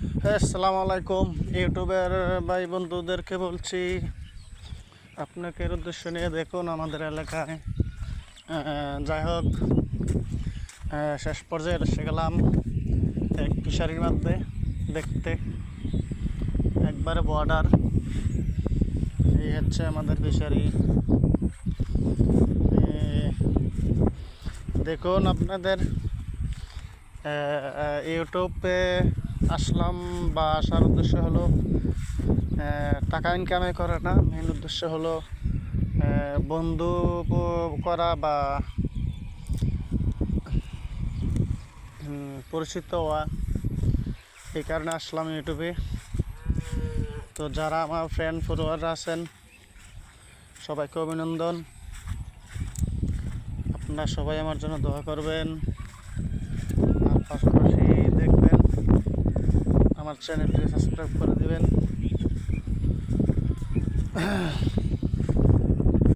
আসসালামু আলাইকুম ইউটিউবের ভাই বন্ধুদেরকে বলছি, আপনাকে উদ্দেশ্য নিয়ে দেখুন আমাদের এলাকায়। যাই হোক, শেষ পর্যায়ে এসে গেলাম এক ফিশারির মধ্যে দেখতে, একবারে বর্ডার। এই হচ্ছে আমাদের ফিশারি। দেখুন আপনাদের ইউটিউবে আসলাম বা আসার উদ্দেশ্য হলো টাকা ইনকামে করা না, মেন উদ্দেশ্য হলো বন্ধু করা বা পরিচিত হওয়া। এই কারণে আসলাম ইউটিউবে। তো যারা আমার ফ্রেন্ড ফলোয়ার আছেন সবাইকে অভিনন্দন। আপনারা সবাই আমার জন্য দোয়া করবেন, আর পাশাপাশি দেখবেন, আমার চ্যানেলটি সাবস্ক্রাইব করে দিবেন।